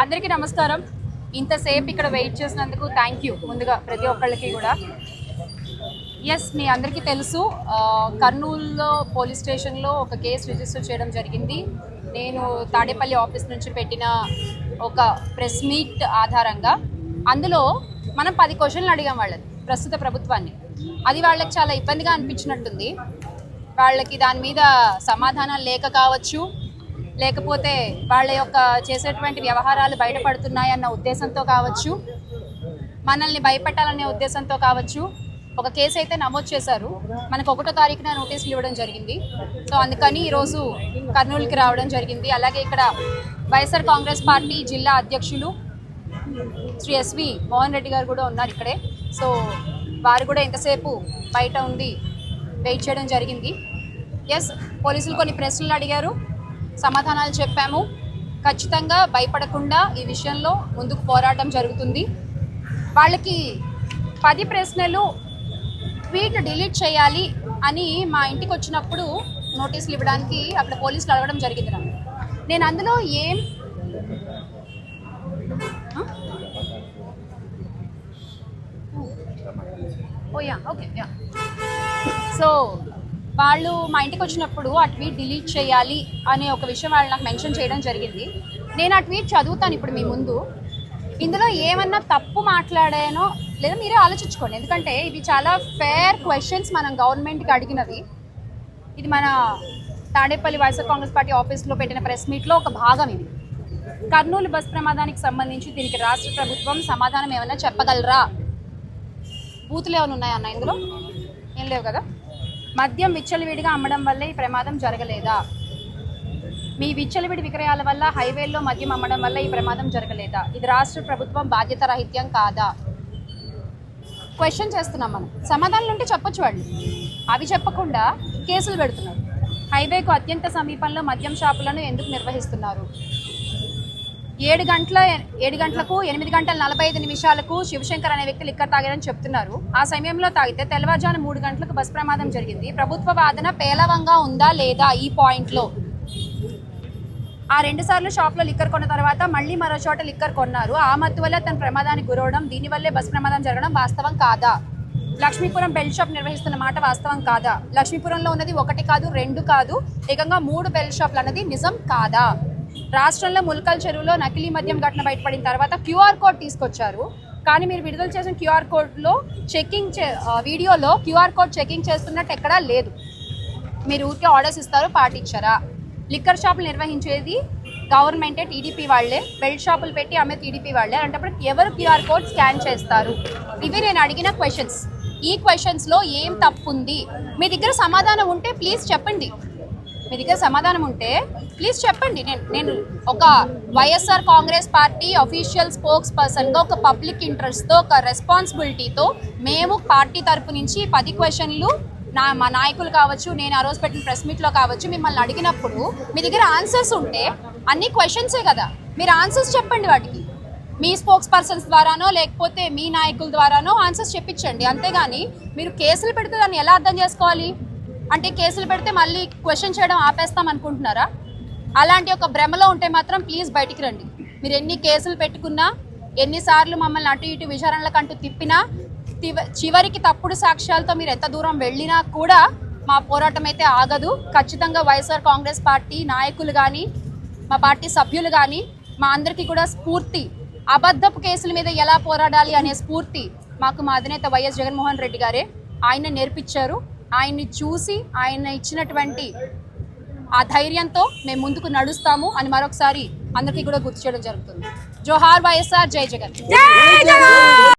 అందరికీ నమస్కారం. ఇంతసేపు ఇక్కడ వెయిట్ చేసినందుకు థ్యాంక్ యూ ముందుగా ప్రతి ఒక్కళ్ళకి కూడా. ఎస్, మీ అందరికీ తెలుసు, కర్నూలులో పోలీస్ స్టేషన్లో ఒక కేసు రిజిస్టర్ చేయడం జరిగింది. నేను తాడేపల్లి ఆఫీస్ నుంచి పెట్టిన ఒక ప్రెస్ మీట్ ఆధారంగా అందులో మనం 10 క్వశ్చన్లు అడిగాం వాళ్ళని, ప్రస్తుత ప్రభుత్వాన్ని. అది వాళ్ళకి చాలా ఇబ్బందిగా అనిపించినట్టుంది. వాళ్ళకి దాని మీద సమాధానాలు లేక కావచ్చు, లేకపోతే వాళ్ళ యొక్క చేసేటువంటి వ్యవహారాలు బయటపడుతున్నాయన్న ఉద్దేశంతో కావచ్చు, మనల్ని భయపెట్టాలనే ఉద్దేశంతో కావచ్చు, ఒక కేసు అయితే నమోదు చేశారు. మనకు 1వ తారీఖున నోటీసులు ఇవ్వడం జరిగింది. సో అందుకని ఈరోజు కర్నూలుకి రావడం జరిగింది. అలాగే ఇక్కడ వైఎస్ఆర్ కాంగ్రెస్ పార్టీ జిల్లా అధ్యక్షులు శ్రీ ఎస్వి మోహన్ రెడ్డి గారు కూడా ఉన్నారు ఇక్కడే. సో వారు కూడా ఎంతసేపు బయట ఉండి వెయిట్ చేయడం జరిగింది. ఎస్, పోలీసులు కొన్ని ప్రశ్నలు అడిగారు, సమాధానాలు చెప్పాము. ఖచ్చితంగా భయపడకుండా ఈ విషయంలో ముందుకు పోరాటం జరుగుతుంది. వాళ్ళకి 10 ప్రశ్నలు ట్వీట్ డిలీట్ చేయాలి అని మా ఇంటికి వచ్చినప్పుడు నోటీసులు ఇవ్వడానికి అక్కడ పోలీసులు అడగడం జరిగింది. నేను అందులో సో వాళ్ళు మా ఇంటికి వచ్చినప్పుడు ఆ ట్వీట్ డిలీట్ చేయాలి అనే ఒక విషయం వాళ్ళు నాకు మెన్షన్ చేయడం జరిగింది. నేను ఆ ట్వీట్ చదువుతాను ఇప్పుడు మీ ముందు. ఇందులో ఏమన్నా తప్పు మాట్లాడానో లేదా మీరే ఆలోచించుకోండి, ఎందుకంటే ఇది చాలా ఫేర్ క్వశ్చన్స్ మనం గవర్నమెంట్కి అడిగినవి. ఇది మన తాడేపల్లి వైఎస్ఆర్ కాంగ్రెస్ పార్టీ ఆఫీస్లో పెట్టిన ప్రెస్ మీట్లో ఒక భాగం ఇది. కర్నూలు బస్ ప్రమాదానికి సంబంధించి దీనికి రాష్ట్ర ప్రభుత్వం సమాధానం ఏమైనా చెప్పగలరా? బూతులు ఏమైనా ఉన్నాయన్న ఇందులో? ఏం లేవు కదా. మద్యం విచ్చలవిడిగా అమ్మడం వల్లే ఈ ప్రమాదం జరగలేదా? మీ విచ్చలవిడి విక్రయాల వల్ల హైవేల్లో మద్యం అమ్మడం వల్ల ఈ ప్రమాదం జరగలేదా? ఇది రాష్ట్ర ప్రభుత్వం బాధ్యత రహిత్యం కాదా? క్వశ్చన్ చేస్తున్నాం మనం. సమాధానాలు ఉంటే చెప్పొచ్చు వాళ్ళు, అవి చెప్పకుండా కేసులు పెడుతున్నారు. హైవేకు అత్యంత సమీపంలో మద్యం షాపులను ఎందుకు నిర్వహిస్తున్నారు? 7 గంటలకు 8 గంటల 45 నిమిషాలకు శివశంకర్ అనే వ్యక్తి లిక్కర్ తాగారని చెప్తున్నారు. ఆ సమయంలో తాగితే తెల్లవారుజామున 3 గంటలకు బస్ ప్రమాదం జరిగింది. ప్రభుత్వ వాదన పేలవంగా ఉందా లేదా? ఈ పాయింట్లో ఆ 2 సార్లు షాప్లో లిక్కర్ కొన్న తర్వాత మళ్ళీ మరో చోట లిక్కర్ కొన్నారు. ఆ మత్తు వల్ల తన ప్రమాదానికి గురవడం, దీనివల్లే బస్ ప్రమాదం జరగడం వాస్తవం కాదా? లక్ష్మీపురం బెల్ట్ షాప్ నిర్వహిస్తున్న మాట వాస్తవం కాదా? లక్ష్మీపురంలో ఉన్నది 1 కాదు 2 కాదు, ఏకంగా 3 బెల్ట్ షాప్లు అన్నది నిజం కాదా? రాష్ట్రంలో ముల్కల్ చెరువులో నకిలీ మద్యం ఘటన బయటపడిన తర్వాత QR కోడ్ తీసుకొచ్చారు. కానీ మీరు విడుదల చేసిన QR కోడ్లో వీడియోలో QR కోడ్ చెకింగ్ చేస్తున్నట్టు ఎక్కడా లేదు. మీరు ఊరికే ఆర్డర్స్ ఇస్తారు, పాటించారా? లిక్కర్ షాపులు నిర్వహించేది గవర్నమెంటే, టీడీపీ వాళ్లే. బెల్ట్ షాపులు పెట్టి అమ్మే టీడీపీ వాళ్లే. అలాంటప్పుడు ఎవరు QR కోడ్ స్కాన్ చేస్తారు? ఇవి నేను అడిగిన క్వశ్చన్స్. ఈ క్వశ్చన్స్లో ఏం తప్పు ఉంది? మీ దగ్గర సమాధానం ఉంటే ప్లీజ్ చెప్పండి. మీ దగ్గర సమాధానం ఉంటే ప్లీజ్ చెప్పండి. నేను ఒక వైఎస్ఆర్ కాంగ్రెస్ పార్టీ అఫీషియల్ స్పోక్స్ పర్సన్గా, ఒక పబ్లిక్ ఇంట్రెస్ట్తో, ఒక రెస్పాన్సిబిలిటీతో మేము పార్టీ తరపు నుంచి 10 క్వశ్చన్లు మా నాయకులు కావచ్చు, నేను ఆ రోజు పెట్టిన ప్రెస్ మీట్లో కావచ్చు, మిమ్మల్ని అడిగినప్పుడు మీ దగ్గర ఆన్సర్స్ ఉంటే, అన్ని క్వశ్చన్సే కదా, మీరు ఆన్సర్స్ చెప్పండి. వాటికి మీ స్పోక్స్ పర్సన్స్ ద్వారానో లేకపోతే మీ నాయకుల ద్వారానో ఆన్సర్స్ చెప్పించండి. అంతేగాని మీరు కేసులు పెడితే దాన్ని ఎలా అర్థం చేసుకోవాలి? అంటే కేసులు పెడితే మళ్ళీ క్వశ్చన్ చేయడం ఆపేస్తాం అనుకుంటున్నారా? అలాంటి ఒక భ్రమలో ఉంటే మాత్రం ప్లీజ్ బయటికి రండి. మీరు ఎన్ని కేసులు పెట్టుకున్నా, ఎన్నిసార్లు మమ్మల్ని అటు ఇటు విచారణలకంటూ తిప్పినా, చివరికి తప్పుడు సాక్ష్యాలతో మీరు ఎంత దూరం వెళ్ళినా కూడా మా పోరాటం అయితే ఆగదు. ఖచ్చితంగా వైఎస్ఆర్ కాంగ్రెస్ పార్టీ నాయకులు కానీ, మా పార్టీ సభ్యులు కానీ, మా అందరికీ కూడా స్ఫూర్తి, అబద్ధపు కేసుల మీద ఎలా పోరాడాలి అనే స్ఫూర్తి మాకు మా అధినేత వైఎస్ జగన్మోహన్ రెడ్డి గారే. ఆయన నేర్పించారు. ఆయన్ని చూసి ఆయన ఇచ్చినటువంటి ఆ ధైర్యంతో మేము ముందుకు నడుస్తాము అని మరొకసారి అందరికీ కూడా గుర్తు చేయడం జరుగుతుంది. జోహార్ వైఎస్ఆర్, జై జగన్.